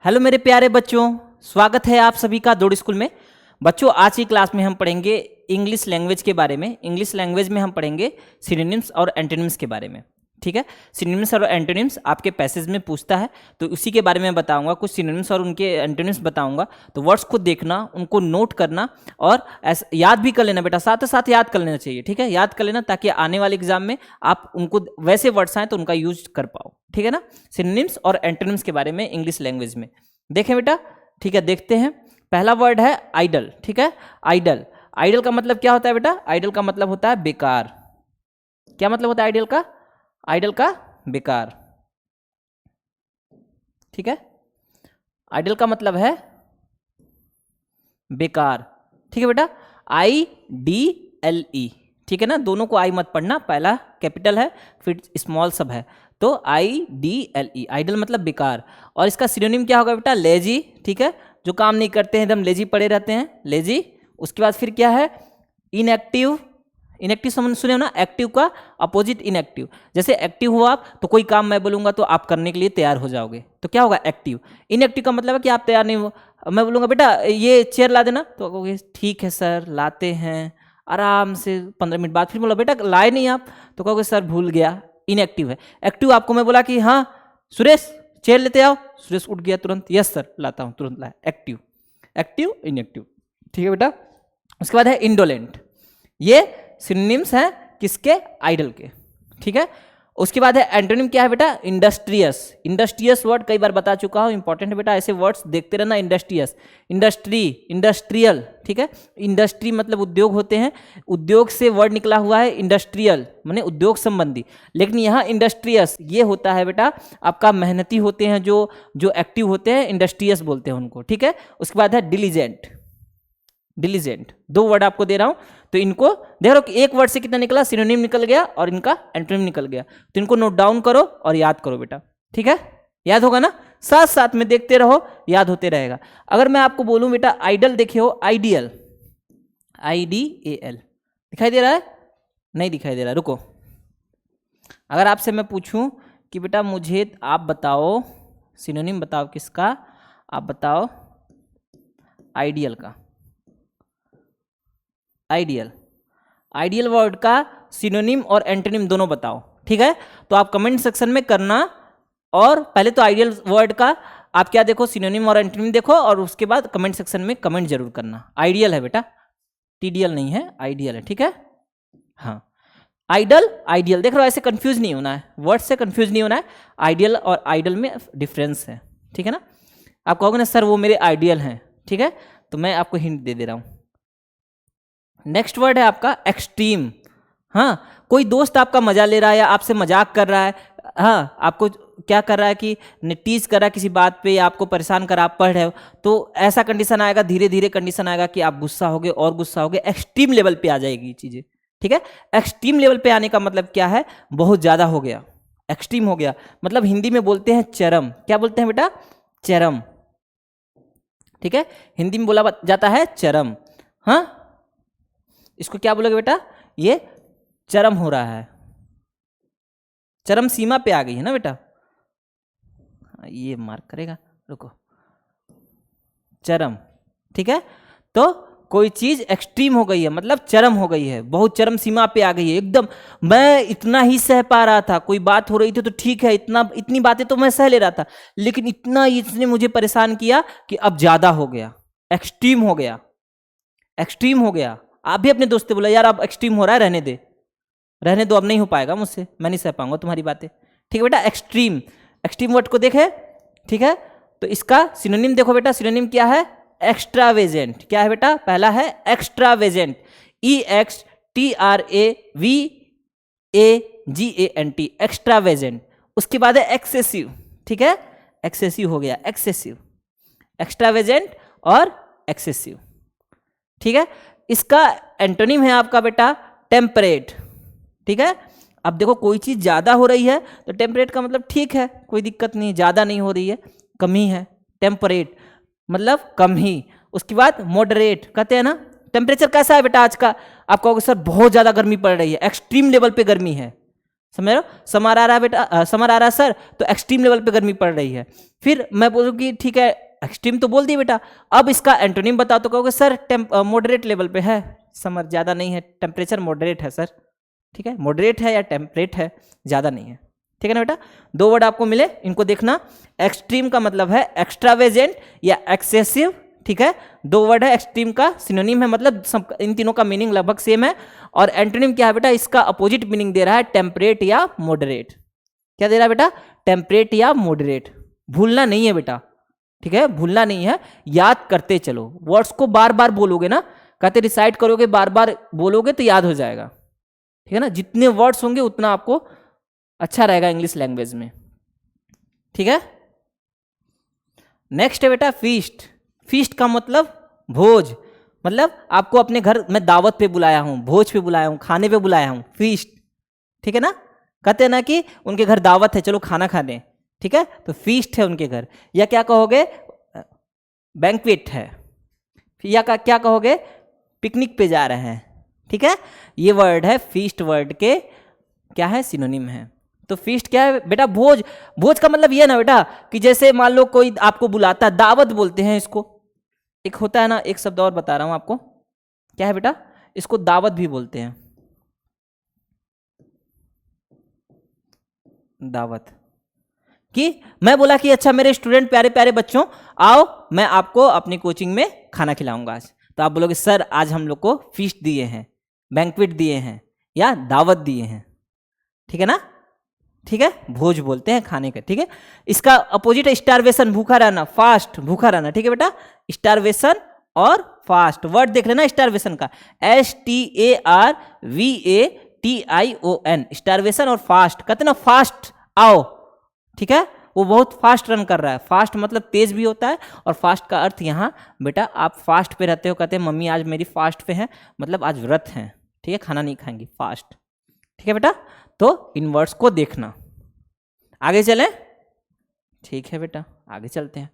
Hello मेरे प्यारे बच्चों, स्वागत है आप सभी का दौड़ स्कूल में। बच्चों, आज की क्लास में हम पढ़ेंगे इंग्लिश लैंग्वेज के बारे में। इंग्लिश लैंग्वेज में हम पढ़ेंगे सिनोनिम्स और एंटोनिम्स के बारे में। ठीक है, सिनोनिम्स और एंटोनिम्स आपके पैसेज में पूछता है, तो उसी के बारे में बताऊंगा। कुछ सिनोनिम्स और उनके एंटोनिम्स बताऊंगा, तो वर्ड्स को देखना, उनको नोट करना और याद भी कर लेना बेटा, साथ साथ याद कर लेना चाहिए। ठीक है, याद कर लेना ताकि आने वाले एग्जाम में आप उनको वैसे वर्ड्स आए तो उनका यूज कर पाओ। ठीक है ना, सिनोनिम्स और एंटोनिम्स के बारे में इंग्लिश लैंग्वेज में देखें बेटा। ठीक है, देखते हैं। पहला वर्ड है आइडल। ठीक है, आइडल। आइडल का मतलब क्या होता है बेटा? आइडल का मतलब होता है बेकार। क्या मतलब होता है आइडल का? आइडल का बेकार। ठीक है, आइडल का मतलब है बेकार। ठीक है बेटा, IDLE। ठीक है ना, दोनों को आई मत पढ़ना, पहला कैपिटल है फिर स्मॉल सब है, तो IDLE, आइडल मतलब बेकार। और इसका सिनोनिम क्या होगा बेटा? लेजी। ठीक है, जो काम नहीं करते हैं, एकदम लेजी पड़े रहते हैं, लेजी। उसके बाद फिर क्या है? इनएक्टिव। इनएक्टिव समझ सुने हो ना, एक्टिव का अपोजिट इनएक्टिव। जैसे एक्टिव हो आप तो कोई काम मैं बोलूंगा तो आप करने के लिए तैयार हो जाओगे, तो क्या होगा? एक्टिव। इनएक्टिव का मतलब है कि आप तैयार नहीं हो। मैं बोलूंगा बेटा ये चेयर ला देना, तो कहोगे ठीक है सर लाते हैं, आराम से 15 मिनट बाद फिर बोला बेटा लाए नहीं आप, तो कहोगे सर भूल गया। इनएक्टिव है। एक्टिव आपको मैं बोला कि हाँ सुरेश चेयर लेते आओ, सुरेश उठ गया तुरंत, यस सर लाता हूँ, तुरंत लाया। एक्टिव। Active, inactive. ठीक है बेटा, उसके बाद है इंडोलेंट। ये सिनोनिम्स हैं किसके? आइडल के। ठीक है, उसके बाद है एंटोनिम क्या है बेटा? इंडस्ट्रियस। इंडस्ट्रियस वर्ड कई बार बता चुका हूं, इंपॉर्टेंट है बेटा, ऐसे वर्ड्स देखते रहना। Industrious, industry, industrial. ठीक है, इंडस्ट्री मतलब उद्योग होते हैं, उद्योग से वर्ड निकला हुआ है इंडस्ट्रियल, माने उद्योग संबंधी। लेकिन यहाँ इंडस्ट्रियस ये होता है बेटा आपका मेहनती होते हैं, जो जो एक्टिव होते हैं, इंडस्ट्रियस बोलते हैं उनको। ठीक है, उसके बाद है डिलीजेंट। डिलीजेंट, दो वर्ड आपको दे रहा हूं, तो इनको देख रहे हो कि एक वर्ड से कितना निकला? सिनोनिम निकल गया और इनका एंटोनिम निकल गया। तो इनको नोट डाउन करो और याद करो बेटा। ठीक है, याद होगा ना? साथ साथ में देखते रहो, याद होते रहेगा। अगर मैं आपको बोलूं बेटा आइडल देखे हो, आइडियल, IDAL, दिखाई दे रहा है? नहीं दिखाई दे रहा, रुको। अगर आपसे मैं पूछूं कि बेटा मुझे आप बताओ सिनोनिम बताओ किसका, आप बताओ आइडियल का। आइडियल, आइडियल वर्ड का सिनोनिम और एंटोनिम दोनों बताओ। ठीक है, तो आप कमेंट सेक्शन में करना। और पहले तो आइडियल वर्ड का आप क्या देखो? सिनोनिम और एंटोनिम देखो, और उसके बाद कमेंट सेक्शन में कमेंट जरूर करना। आइडियल है बेटा, TDL नहीं है, आइडियल है। ठीक है, हाँ। आइडल, आइडियल, देख रहे हो, ऐसे कंफ्यूज नहीं होना है, वर्ड से कंफ्यूज नहीं होना है। आइडियल और आइडल में डिफरेंस है। ठीक है ना, आप कहोगे ना सर वो मेरे आइडियल हैं। ठीक है, तो मैं आपको हिंट दे रहा हूं। नेक्स्ट वर्ड है आपका एक्सट्रीम। हाँ, कोई दोस्त आपका मजा ले रहा है या आपसे मजाक कर रहा है, हाँ आपको क्या कर रहा है कि टीज कर रहा है किसी बात पे, या आपको परेशान कर, आप पढ़ रहे हो, तो ऐसा कंडीशन आएगा, धीरे धीरे कंडीशन आएगा कि आप गुस्सा होगे और गुस्सा होगे, एक्सट्रीम लेवल पे आ जाएगी चीजें। ठीक है, एक्सट्रीम लेवल पे आने का मतलब क्या है? बहुत ज्यादा हो गया, एक्सट्रीम हो गया। मतलब हिंदी में बोलते हैं चरम। क्या बोलते हैं बेटा? चरम। ठीक है, हिंदी में बोला जाता है चरम। हाँ, इसको क्या बोलोगे बेटा? ये चरम हो रहा है, चरम सीमा पे आ गई है ना बेटा। ये मार्क करेगा, रुको, चरम। ठीक है, तो कोई चीज एक्सट्रीम हो गई है मतलब चरम हो गई है, बहुत चरम सीमा पे आ गई है एकदम। मैं इतना ही सह पा रहा था, कोई बात हो रही थी तो ठीक है, इतनी बातें तो मैं सह ले रहा था, लेकिन इतना इसने मुझे परेशान किया कि अब ज्यादा हो गया, एक्सट्रीम हो गया, एक्सट्रीम हो गया। आप भी अपने दोस्त से बोला यार अब एक्सट्रीम हो रहा है, रहने दे, रहने दो, अब नहीं हो पाएगा मुझसे, मैं नहीं सह पाऊंगा तुम्हारी बातें। ठीक है बेटा, एक्सट्रीम। एक्सट्रीम वर्ड को देखे। ठीक है, तो इसका सिनोनिम देखो बेटा, सिनोनिम क्या है? एक्स्ट्रावेजेंट। क्या है बेटा? पहला है एक्स्ट्रावेजेंट, EXTRAVAGANT, एक्स्ट्रावेजेंट। उसके बाद है एक्सेसिव। ठीक है, एक्सेसिव हो गया, एक्सेसिव, एक्स्ट्रावेजेंट और एक्सेसिव। ठीक है, इसका एंटोनिम है आपका बेटा टेम्परेट। ठीक है, अब देखो कोई चीज ज्यादा हो रही है तो टेम्परेट का मतलब ठीक है, कोई दिक्कत नहीं, ज्यादा नहीं हो रही है, कम ही है। टेम्परेट मतलब कम ही। उसके बाद मॉडरेट, कहते हैं ना टेम्परेचर कैसा है बेटा आज का? आप कहोगे सर बहुत ज्यादा गर्मी पड़ रही है, एक्सट्रीम लेवल पे गर्मी है, समझ रहे हो? समर आ रहा है बेटा, समर आ रहा है सर, तो एक्सट्रीम लेवल पे गर्मी पड़ रही है। फिर मैं बोलूँ कि ठीक है एक्सट्रीम तो बोल दिए बेटा, अब इसका एंटोनिम बताओ, तो कहोगे सर मॉडरेट लेवल पे है, समर ज़्यादा नहीं है, टेम्परेचर मॉडरेट है सर। ठीक है, मॉडरेट है या टेम्परेट है, ज़्यादा नहीं है। ठीक है ना बेटा, दो वर्ड आपको मिले, इनको देखना। एक्सट्रीम का मतलब है एक्स्ट्रावेजेंट या एक्सेसिव। ठीक है, दो वर्ड है, एक्सट्रीम का सिनोनिम है, मतलब सब इन तीनों का मीनिंग लगभग सेम है। और एंटोनिम क्या है बेटा, इसका अपोजिट मीनिंग दे रहा है टेम्परेट या मॉडरेट। क्या दे रहा है बेटा, टेम्परेट या मॉडरेट। भूलना नहीं है बेटा, ठीक है, भूलना नहीं है, याद करते चलो। वर्ड्स को बार बार बोलोगे ना, कहते रिसाइट करोगे, बार बार बोलोगे तो याद हो जाएगा। ठीक है ना, जितने वर्ड्स होंगे उतना आपको अच्छा रहेगा इंग्लिश लैंग्वेज में। ठीक है, नेक्स्ट है बेटा फीस्ट। फीस्ट का मतलब भोज, मतलब आपको अपने घर में दावत पे बुलाया हूं, भोज पे बुलाया हूं, खाने पे बुलाया हूं, फीस्ट। ठीक है ना, कहते हैं ना कि उनके घर दावत है, चलो खाना खाने। ठीक है, तो फीस्ट है उनके घर। या क्या कहोगे, बैंक्वेट है। या क्या कहोगे, पिकनिक पे जा रहे हैं। ठीक है, ये वर्ड है फीस्ट, वर्ड के क्या है, सिनोनिम है। तो फीस्ट क्या है बेटा, भोज। भोज का मतलब ये ना बेटा कि जैसे मान लो कोई आपको बुलाता है, दावत बोलते हैं इसको। एक होता है ना, एक शब्द और बता रहा हूं आपको, क्या है बेटा, इसको दावत भी बोलते हैं, दावत। कि मैं बोला कि अच्छा मेरे स्टूडेंट प्यारे प्यारे बच्चों आओ, मैं आपको अपनी कोचिंग में खाना खिलाऊंगा आज। तो आप बोलोगे सर आज हम लोग को फीस्ट दिए हैं, बैंक्वेट दिए हैं या दावत दिए हैं। ठीक है ना, ठीक है, भोज बोलते हैं खाने का। ठीक है, इसका अपोजिट है स्टारवेशन, भूखा रहना, फास्ट, भूखा रहना। ठीक है बेटा, स्टारवेशन और फास्ट, वर्ड देख लेना स्टारवेशन का, STARVATION, स्टारवेशन और फास्ट। कहते ना फास्ट आओ, ठीक है, वो बहुत फास्ट रन कर रहा है। फास्ट मतलब तेज भी होता है, और फास्ट का अर्थ यहाँ बेटा आप फास्ट पे रहते हो, कहते हैं मम्मी आज मेरी फास्ट पे है, मतलब आज व्रत है। ठीक है, खाना नहीं खाएंगी, फास्ट। ठीक है बेटा, तो इन वर्ड्स को देखना। आगे चलें, ठीक है बेटा, आगे चलते हैं।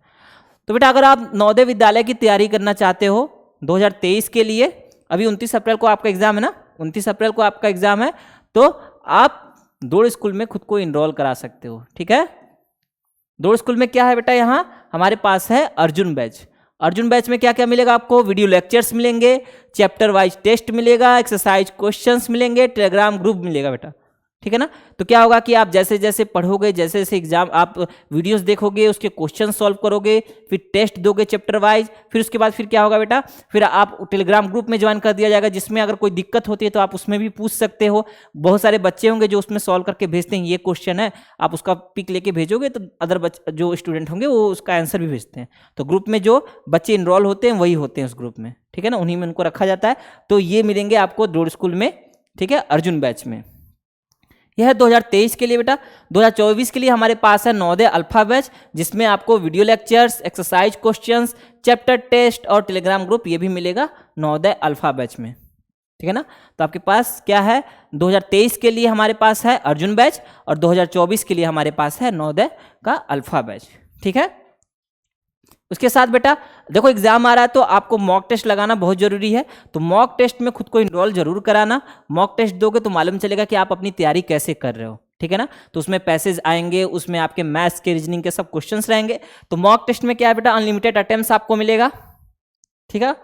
तो बेटा अगर आप नवोदय विद्यालय की तैयारी करना चाहते हो 2023 के लिए, अभी 29 अप्रैल को आपका एग्जाम है ना, 29 अप्रैल को आपका एग्जाम है, तो आप दौड़ स्कूल में खुद को इनरोल करा सकते हो। ठीक है, दौड़ स्कूल में क्या है बेटा, यहाँ हमारे पास है अर्जुन बैच। अर्जुन बैच में क्या क्या मिलेगा आपको, वीडियो लेक्चर्स मिलेंगे, चैप्टर वाइज टेस्ट मिलेगा, एक्सरसाइज क्वेश्चंस मिलेंगे, टेलीग्राम ग्रुप मिलेगा बेटा। ठीक है ना, तो क्या होगा कि आप जैसे जैसे पढ़ोगे, जैसे जैसे एग्जाम आप वीडियोस देखोगे, उसके क्वेश्चन सॉल्व करोगे, फिर टेस्ट दोगे चैप्टर वाइज, फिर उसके बाद फिर क्या होगा बेटा, फिर आप टेलीग्राम ग्रुप में ज्वाइन कर दिया जाएगा, जिसमें अगर कोई दिक्कत होती है तो आप उसमें भी पूछ सकते हो। बहुत सारे बच्चे होंगे जो उसमें सॉल्व करके भेजते हैं, ये क्वेश्चन है, आप उसका पिक लेके भेजोगे तो अदर जो स्टूडेंट होंगे वो उसका आंसर भी भेजते हैं। तो ग्रुप में जो बच्चे इनरोल होते हैं वही होते हैं उस ग्रुप में। ठीक है ना, उन्हीं में उनको रखा जाता है। तो ये मिलेंगे आपको दौड़ स्कूल में। ठीक है, अर्जुन बैच में यह है 2023 के लिए बेटा। 2024 के लिए हमारे पास है नवोदय अल्फा बैच, जिसमें आपको video lectures, exercise questions, chapter test और टेलीग्राम ग्रुप ये भी मिलेगा नवोदय अल्फा बैच में। ठीक है ना, तो आपके पास क्या है, 2023 के लिए हमारे पास है अर्जुन बैच, और 2024 के लिए हमारे पास है नवोदय का अल्फा बैच। ठीक है, उसके साथ बेटा देखो एग्जाम आ रहा है तो आपको मॉक टेस्ट लगाना बहुत जरूरी है। तो मॉक टेस्ट में खुद को इनरोल जरूर कराना। मॉक टेस्ट दोगे तो मालूम चलेगा कि आप अपनी तैयारी कैसे कर रहे हो। ठीक है ना, तो उसमें पैसेज आएंगे, उसमें आपके मैथ्स के, रीजनिंग के सब क्वेश्चंस रहेंगे। तो मॉक टेस्ट में क्या है बेटा, अनलिमिटेड अटेम्प्ट्स आपको मिलेगा। ठीक है,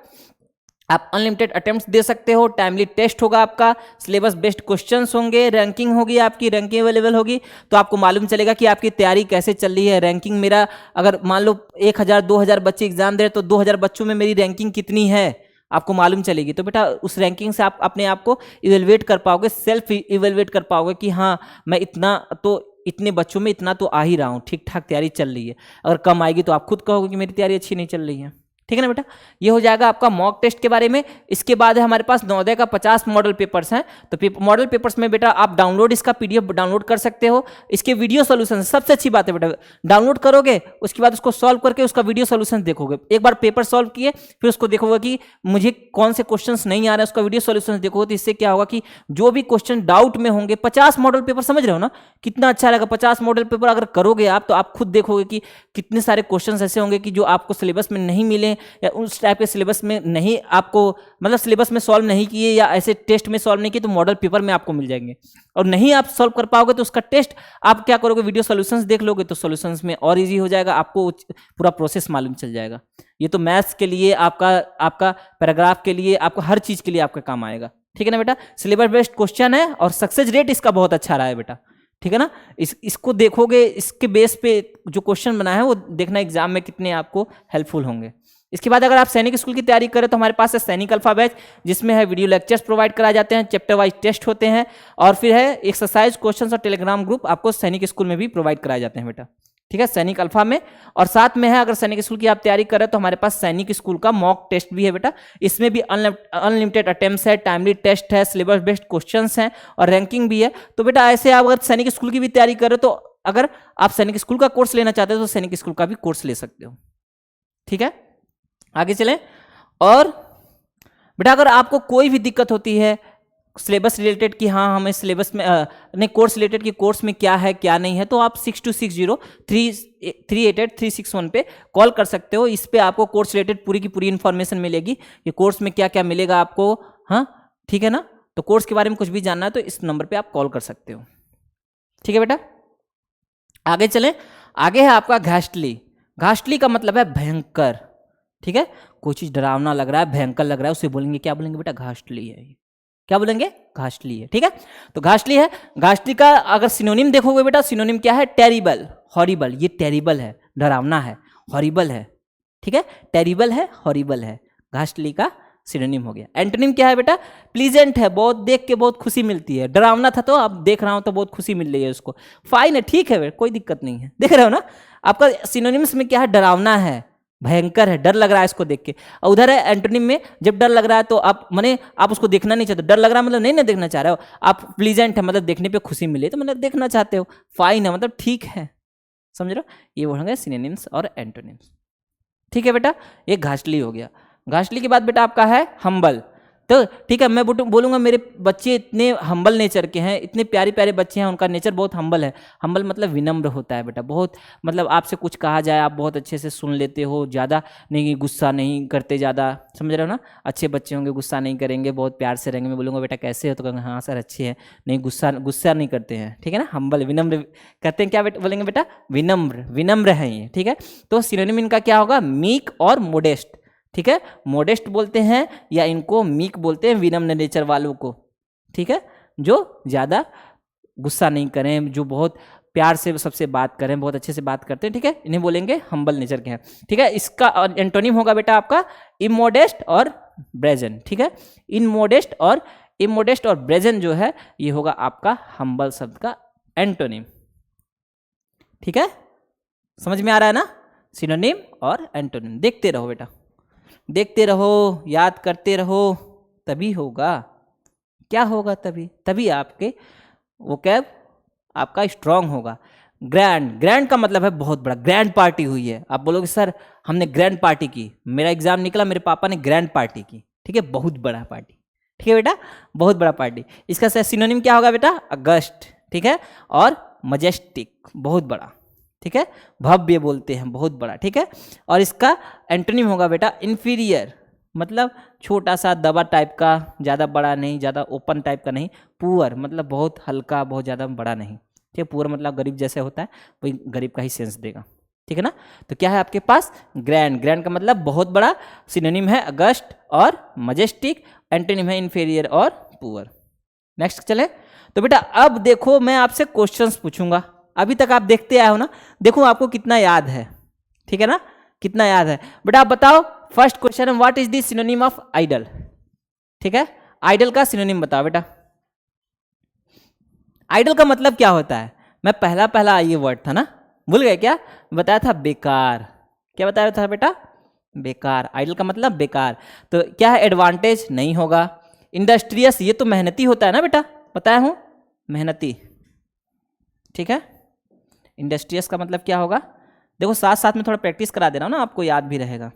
आप अनलिमिटेड अटेम्प्ट्स दे सकते हो, टाइमली टेस्ट होगा आपका, सिलेबस बेस्ड क्वेश्चंस होंगे, रैंकिंग होगी आपकी, रैंकिंग अवेलेबल होगी, तो आपको मालूम चलेगा कि आपकी तैयारी कैसे चल रही है। रैंकिंग मेरा अगर मान लो 1000-2000 बच्चे एग्जाम दे रहे तो 2000 बच्चों में मेरी रैंकिंग कितनी है आपको मालूम चलेगी। तो बेटा उस रैंकिंग से आप अपने आप को इवेलुएट कर पाओगे, सेल्फ इवेलुएट कर पाओगे कि हाँ मैं इतने बच्चों में इतना तो आ ही रहा हूँ, ठीक ठाक तैयारी चल रही है। अगर कम आएगी तो आप खुद कहोगे कि मेरी तैयारी अच्छी नहीं चल रही है। ठीक है ना बेटा, ये हो जाएगा आपका मॉक टेस्ट के बारे में। इसके बाद है हमारे पास नवोदय का 50 मॉडल पेपर्स हैं। तो मॉडल पेपर्स में बेटा आप डाउनलोड इसका PDF डाउनलोड कर सकते हो। इसके वीडियो सोल्यूशन सबसे अच्छी बात है बेटा, डाउनलोड करोगे उसके बाद उसको सॉल्व करके उसका वीडियो सोल्यूशन देखोगे। एक बार पेपर सॉल्व किए फिर उसको देखोगे कि मुझे कौन से क्वेश्चन नहीं आ रहे, उसका वीडियो सोल्यूशन देखोगे। तो इससे क्या होगा कि जो भी क्वेश्चन डाउट में होंगे, 50 मॉडल पेपर, समझ रहे हो ना कितना अच्छा रहेगा। 50 मॉडल पेपर अगर करोगे आप तो आप खुद देखोगे कि कितने सारे क्वेश्चन ऐसे होंगे कि जो आपको सिलेबस में नहीं मिले, या उस टाइप के सिलेबस में नहीं आपको, मतलब सिलेबस में सॉल्व नहीं किए या ऐसे टेस्ट में सॉल्व नहीं किए, तो मॉडल पेपर में आपको मिल जाएंगे। और नहीं आप सॉल्व कर पाओगे तो उसका टेस्ट आप क्या करोगे, वीडियो सॉल्यूशंस देख लोगे तो सॉल्यूशंस में और इजी हो जाएगा, आपको पूरा प्रोसेस मालूम चल जाएगा। ये तो मैथ्स के लिए, आपका पैराग्राफ के लिए, आपको हर चीज के लिए आपका काम आएगा। ठीक है ना बेटा, सिलेबस बेस्ड क्वेश्चन है और सक्सेस रेट इसका बहुत अच्छा रहा है बेटा। ठीक है ना, इसको देखोगे, इसके बेस पे जो क्वेश्चन बना है वो देखना एग्जाम में कितने आपको हेल्पफुल होंगे। इसके बाद अगर आप सैनिक स्कूल की तैयारी करें तो हमारे पास है सैनिक अल्फा बैच, जिसमें है वीडियो लेक्चर्स प्रोवाइड कराए जाते हैं, चैप्टर वाइज टेस्ट होते हैं, और फिर है एक्सरसाइज, क्वेश्चंस और टेलीग्राम ग्रुप आपको सैनिक स्कूल में भी प्रोवाइड कराए जाते हैं बेटा। ठीक है, सैनिक अल्फा में। और साथ में है, अगर सैनिक स्कूल की आप तैयारी कर रहे हैं तो हमारे पास सैनिक स्कूल का मॉक टेस्ट भी है बेटा। इसमें भी अनलिमिटेड अटेम्प्ट्स है, टाइमली टेस्ट है, सिलेबस बेस्ड क्वेश्चंस हैं और रैंकिंग भी है। तो बेटा ऐसे आप अगर सैनिक स्कूल की भी तैयारी कर रहे हो तो अगर आप सैनिक स्कूल का कोर्स लेना चाहते हो तो सैनिक स्कूल का भी कोर्स ले सकते हो। ठीक है, आगे चलें। और बेटा अगर आपको कोई भी दिक्कत होती है सिलेबस रिलेटेड कि हाँ हमें सिलेबस में नहीं, कोर्स रिलेटेड कि कोर्स में क्या है क्या नहीं है, तो आप 6260388361 पे कॉल कर सकते हो। इस पे आपको कोर्स रिलेटेड पूरी की पूरी इन्फॉर्मेशन मिलेगी कि कोर्स में क्या क्या मिलेगा आपको। हाँ ठीक है ना, तो कोर्स के बारे में कुछ भी जानना है तो इस नंबर पे आप कॉल कर सकते हो। ठीक है बेटा, आगे चलें। आगे है आपका घास्टली। घास्टली का मतलब है भयंकर। ठीक है, कोई चीज डरावना लग रहा है, भयंकर लग रहा है, उसे बोलेंगे, क्या बोलेंगे बेटा, घास्टली है। क्या बोलेंगे, घास्टली है। ठीक है, तो घास्टली है। घास्टली का अगर सिनोनिम देखोगे बेटा, सिनोनिम क्या है, टेरिबल, हॉरिबल। ये टेरिबल है, डरावना है, हॉरिबल है। ठीक है, टेरिबल है, हॉरिबल है, घास्टली का सिनोनिम हो गया। एंटोनिम क्या है बेटा, प्लीजेंट है, बहुत देख के बहुत खुशी मिलती है। डरावना था तो अब देख रहा हूं तो बहुत खुशी मिल रही है उसको। फाइन है, ठीक है, कोई दिक्कत नहीं है। देख रहे हो ना, आपका सिनोनिम्स में क्या है, डरावना है, भयंकर है, डर लग रहा है इसको देख के। और उधर है एंटोनिम में, जब डर लग रहा है तो आप माने आप उसको देखना नहीं चाहते। डर लग रहा है मतलब नहीं ना देखना चाह रहे हो आप, प्लीजेंट है मतलब देखने पे खुशी मिले तो मतलब देखना चाहते हो। फाइन है मतलब ठीक है, समझ रहे हो। ये होंगे सिनोनिम्स और एंटोनिम्स। ठीक है बेटा, ये घास्टली हो गया। घास्टली के बाद बेटा आपका है हम्बल। तो ठीक है, मैं बोलूँगा मेरे बच्चे इतने हम्बल नेचर के हैं, इतने प्यारे प्यारे बच्चे हैं, उनका नेचर बहुत हम्बल है। हम्बल मतलब विनम्र होता है बेटा, बहुत मतलब आपसे कुछ कहा जाए आप बहुत अच्छे से सुन लेते हो, ज़्यादा नहीं, गुस्सा नहीं करते ज़्यादा, समझ रहे हो ना। अच्छे बच्चे होंगे, गुस्सा नहीं करेंगे, बहुत प्यार से रहेंगे। मैं बोलूँगा बेटा कैसे हो तो कहेंगे हाँ सर अच्छे हैं, नहीं गुस्सा नहीं करते हैं। ठीक है ना, हम्बल विनम्र कहते हैं। क्या बोलेंगे बेटा, विनम्र हैं ये। ठीक है, तो सिनोनिम इनका क्या होगा, मीक और मोडेस्ट। ठीक है, मोडेस्ट बोलते हैं या इनको मीक बोलते हैं, विनम्र नेचर वालों को। ठीक है, जो ज़्यादा गुस्सा नहीं करें, जो बहुत प्यार से सबसे बात करें, बहुत अच्छे से बात करते हैं। ठीक है, इन्हें बोलेंगे हम्बल नेचर के हैं। ठीक है, इसका एंटोनिम होगा बेटा आपका इमोडेस्ट और ब्रेजन। ठीक है, इनमोडेस्ट और ब्रेजन जो है ये होगा आपका हम्बल शब्द का एंटोनिम। ठीक है, समझ में आ रहा है ना, सिनोनिम और एंटोनिम। देखते रहो बेटा, देखते रहो, याद करते रहो, तभी होगा। क्या होगा, तभी आपके वोकैब आपका स्ट्रांग होगा। ग्रैंड का मतलब है बहुत बड़ा, ग्रैंड पार्टी हुई है। आप बोलोगे सर हमने ग्रैंड पार्टी की, मेरा एग्जाम निकला, मेरे पापा ने ग्रैंड पार्टी की। ठीक है, बहुत बड़ा पार्टी। ठीक है बेटा, बहुत बड़ा पार्टी। इसका सिनोनिम क्या होगा बेटा, अगस्ट। ठीक है, और मजेस्टिक, बहुत बड़ा। ठीक है, भव्य बोलते हैं, बहुत बड़ा। ठीक है, और इसका एंटोनिम होगा बेटा इंफीरियर, मतलब छोटा सा दबा टाइप का, ज़्यादा बड़ा नहीं, ज़्यादा ओपन टाइप का नहीं। पुअर मतलब बहुत हल्का, बहुत ज़्यादा बड़ा नहीं। ठीक है, पुअर मतलब गरीब जैसे होता है, वही गरीब का ही सेंस देगा। ठीक है ना, तो क्या है आपके पास, ग्रैंड का मतलब बहुत बड़ा, सिनोनिम है अगस्ट और मजेस्टिक, एंटोनिम है इंफीरियर और पुअर। नेक्स्ट चले, तो बेटा अब देखो मैं आपसे क्वेश्चंस पूछूंगा। अभी तक आप देखते आए हो ना, देखो आपको कितना याद है। ठीक है ना, कितना याद है बेटा, आप बताओ। फर्स्ट क्वेश्चन है, what is the synonym of idol. ठीक है, आइडल का सिनोनिम बताओ बेटा। आइडल का मतलब क्या होता है, मैं पहला ये वर्ड था ना, भूल गए क्या, बताया था बेकार। क्या बताया था बेटा, बेकार। आइडल का मतलब बेकार। तो क्या है, एडवांटेज नहीं होगा। इंडस्ट्रियस, ये तो मेहनती होता है ना बेटा, बताया हूं, मेहनती। ठीक है, इंडस्ट्रियस का मतलब क्या होगा, देखो साथ साथ में थोड़ा प्रैक्टिस करा दे रहा हूं ना, आपको याद भी रहेगा।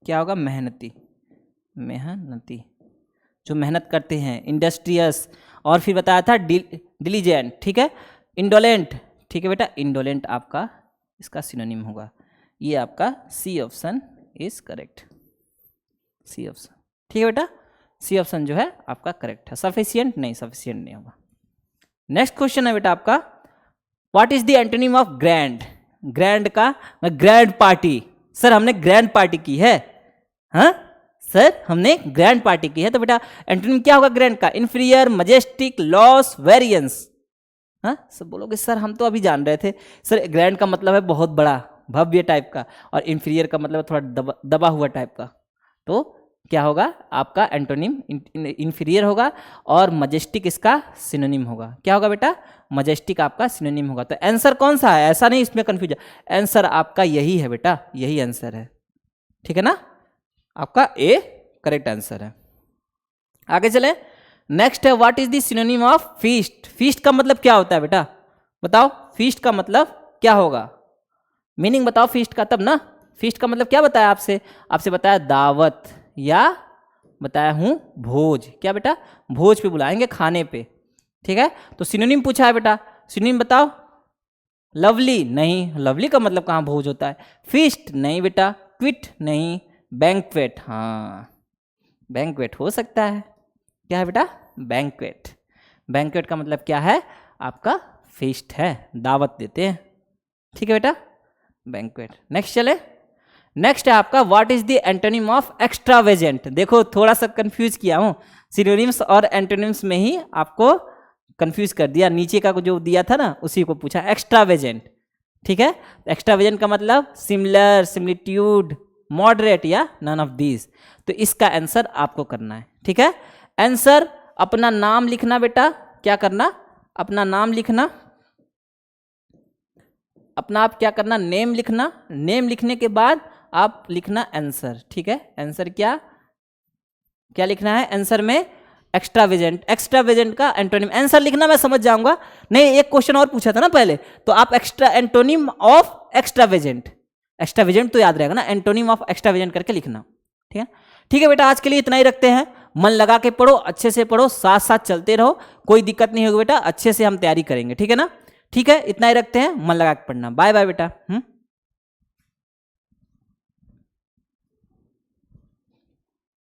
क्या होगा, मेहनती, जो मेहनत करते हैं, इंडस्ट्रियस। और फिर बताया था डिलीजेंट। ठीक है, इंडोलेंट। ठीक है बेटा, इंडोलेंट आपका इसका सिनोनिम होगा। ये आपका C option is correct, C option. ठीक है बेटा, सी ऑप्शन जो है आपका करेक्ट है। सफिशियंट नहीं, सफिशियंट नहीं होगा। नेक्स्ट क्वेश्चन है बेटा आपका, what is the antonym of grand? Grand का ग्रैंड पार्टी। सर हमने ग्रैंड पार्टी की है, हाँ सर हमने ग्रैंड पार्टी की है, तो बेटा एंटोनिम क्या होगा ग्रैंड का? Inferior, majestic, loss, variance. हाँ सब बोलोगे सर हम तो अभी जान रहे थे। सर ग्रैंड का मतलब है बहुत बड़ा, भव्य टाइप का, और इंफीरियर का मतलब है थोड़ा दबा हुआ टाइप का। तो क्या होगा आपका एंटोनिम? इंफीरियर होगा, और मजेस्टिक इसका सिनोनिम होगा। क्या होगा बेटा? मजेस्टिक आपका सिनोनिम होगा। तो आंसर कौन सा है? ऐसा नहीं इसमें कंफ्यूज है, आंसर आपका यही है बेटा, यही आंसर है। ठीक है ना, आपका ए करेक्ट आंसर है। आगे चले, नेक्स्ट है what is the synonym of feast? Feast का मतलब क्या होता है बेटा? बताओ फीस्ट का मतलब क्या होगा? मीनिंग बताओ फीस्ट का, तब ना। फीस्ट का मतलब क्या बताया आपसे? आपसे बताया दावत, या बताया हूं भोज। क्या बेटा? भोज पे बुलाएंगे, खाने पे। ठीक है, तो सिनोनिम पूछा है बेटा, सिनोनिम बताओ। लवली नहीं, लवली का मतलब कहाँ भोज होता है। फीस्ट नहीं बेटा, क्विट नहीं, बैंक्वेट, हाँ बैंक्वेट हो सकता है। क्या है बेटा? बैंक्वेट। बैंक्वेट का मतलब क्या है? आपका फीस्ट है, दावत देते हैं। ठीक है बेटा, बैंक्वेट। नेक्स्ट चले, नेक्स्ट है आपका what is the antonym of extravagant? देखो थोड़ा सा कंफ्यूज किया हूं, सिनोनिम्स और एंटोनिम्स में ही आपको कंफ्यूज कर दिया। नीचे का जो दिया था ना उसी को पूछा, एक्स्ट्रावेजेंट। ठीक है, एक्स्ट्रावेजेंट का मतलब सिमिलर, सिमिलिट्यूड, मॉडरेट, या नन ऑफ दीज। तो इसका आंसर आपको करना है। ठीक है, आंसर अपना नाम लिखना बेटा। क्या करना? अपना नाम लिखना, अपना आप क्या करना? नेम लिखना। नेम लिखने के बाद आप लिखना आंसर। ठीक है, आंसर क्या क्या लिखना है? आंसर में एक्स्ट्रावेजेंट, एक्स्ट्रावेजेंट का एंटोनिम। आंसर लिखना मैं समझ जाऊंगा, नहीं एक क्वेश्चन और पूछा था ना पहले, तो आप extra antonym of extravagant, extravagant तो याद रहेगा ना, एंटोनिम ऑफ एक्स्ट्रावेजेंट करके लिखना। ठीक है, ठीक है बेटा, आज के लिए इतना ही रखते हैं। मन लगा के पढ़ो, अच्छे से पढ़ो, साथ साथ चलते रहो, कोई दिक्कत नहीं होगी बेटा, अच्छे से हम तैयारी करेंगे। ठीक है ना, ठीक है, इतना ही रखते हैं, मन लगा के पढ़ना। बाय बाय बेटा।